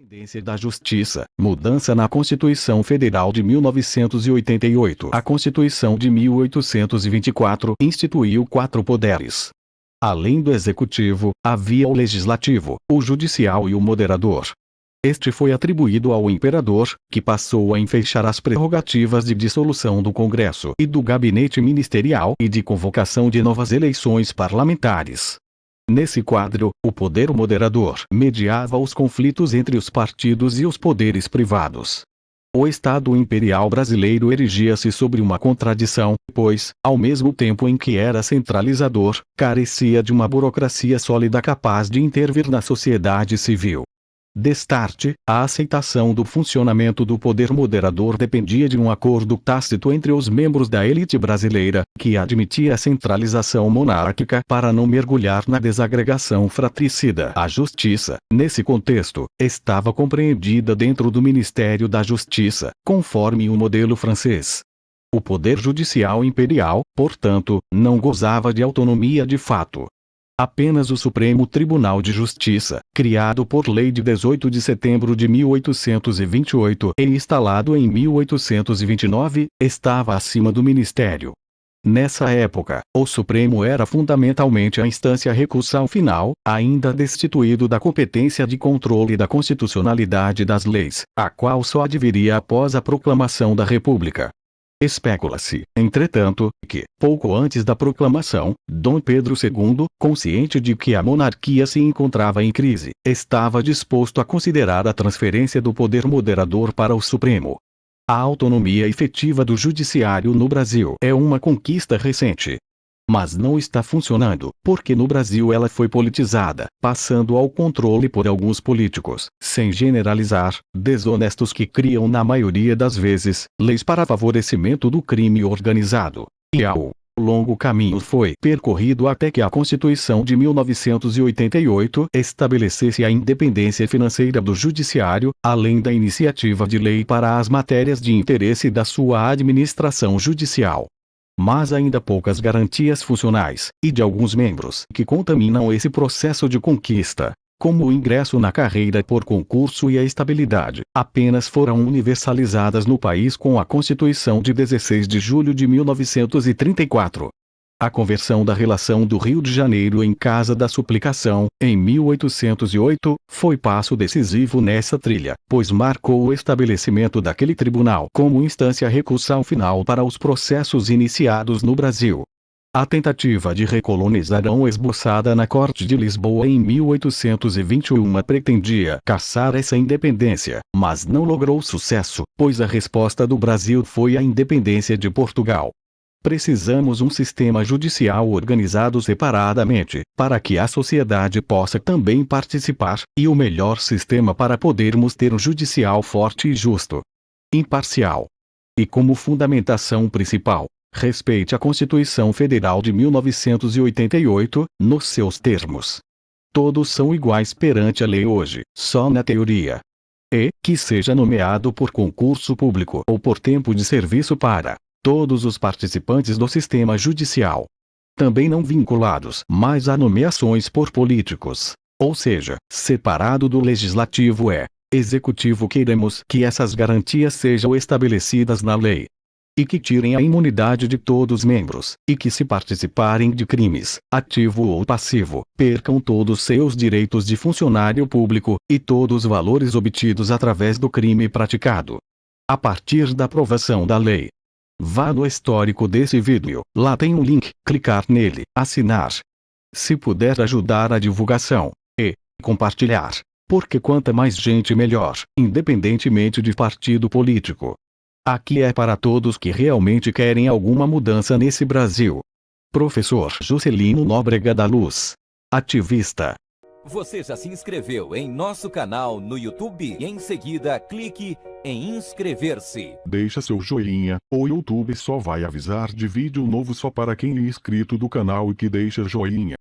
Independência da Justiça, mudança na Constituição Federal de 1988. A Constituição de 1824 instituiu 4 poderes. Além do Executivo, havia o Legislativo, o Judicial e o Moderador. Este foi atribuído ao imperador, que passou a enfeixar as prerrogativas de dissolução do Congresso e do gabinete ministerial e de convocação de novas eleições parlamentares. Nesse quadro, o poder moderador mediava os conflitos entre os partidos e os poderes privados. O Estado Imperial Brasileiro erigia-se sobre uma contradição, pois, ao mesmo tempo em que era centralizador, carecia de uma burocracia sólida capaz de intervir na sociedade civil. Destarte, a aceitação do funcionamento do poder moderador dependia de um acordo tácito entre os membros da elite brasileira, que admitia a centralização monárquica para não mergulhar na desagregação fratricida. A justiça, nesse contexto, estava compreendida dentro do Ministério da Justiça, conforme o modelo francês. O poder judicial imperial, portanto, não gozava de autonomia de fato. Apenas o Supremo Tribunal de Justiça, criado por lei de 18 de setembro de 1828 e instalado em 1829, estava acima do Ministério. Nessa época, o Supremo era fundamentalmente a instância recursal final, ainda destituído da competência de controle da constitucionalidade das leis, a qual só adviria após a proclamação da República. Especula-se, entretanto, que, pouco antes da proclamação, Dom Pedro II, consciente de que a monarquia se encontrava em crise, estava disposto a considerar a transferência do poder moderador para o Supremo. A autonomia efetiva do judiciário no Brasil é uma conquista recente. Mas não está funcionando, porque no Brasil ela foi politizada, passando ao controle por alguns políticos, sem generalizar, desonestos que criam na maioria das vezes, leis para favorecimento do crime organizado. E ao longo caminho foi percorrido até que a Constituição de 1988 estabelecesse a independência financeira do Judiciário, além da iniciativa de lei para as matérias de interesse da sua administração judicial. Mas ainda poucas garantias funcionais, e de alguns membros que contaminam esse processo de conquista, como o ingresso na carreira por concurso e a estabilidade, apenas foram universalizadas no país com a Constituição de 16 de julho de 1934. A conversão da relação do Rio de Janeiro em Casa da Suplicação, em 1808, foi passo decisivo nessa trilha, pois marcou o estabelecimento daquele tribunal como instância recursal final para os processos iniciados no Brasil. A tentativa de recolonização esboçada na Corte de Lisboa em 1821 pretendia caçar essa independência, mas não logrou sucesso, pois a resposta do Brasil foi a independência de Portugal. Precisamos um sistema judicial organizado separadamente, para que a sociedade possa também participar, e o melhor sistema para podermos ter um judicial forte e justo. Imparcial. E como fundamentação principal, respeite a Constituição Federal de 1988, nos seus termos. Todos são iguais perante a lei hoje, só na teoria. E que seja nomeado por concurso público ou por tempo de serviço para todos os participantes do sistema judicial. Também não vinculados mais a nomeações por políticos. Ou seja, separado do legislativo executivo. Queremos que essas garantias sejam estabelecidas na lei. E que tirem a imunidade de todos os membros, e que se participarem de crimes, ativo ou passivo, percam todos seus direitos de funcionário público, e todos os valores obtidos através do crime praticado. A partir da aprovação da lei. Vá no histórico desse vídeo, lá tem um link, clicar nele, assinar. Se puder ajudar a divulgação, e compartilhar, porque quanta mais gente melhor, independentemente de partido político. Aqui é para todos que realmente querem alguma mudança nesse Brasil. Professor Juscelino Nóbrega da Luz. Ativista. Você já se inscreveu em nosso canal no YouTube? E em seguida, clique em inscrever-se. Deixa seu joinha, o YouTube só vai avisar de vídeo novo só para quem é inscrito do canal e que deixa joinha.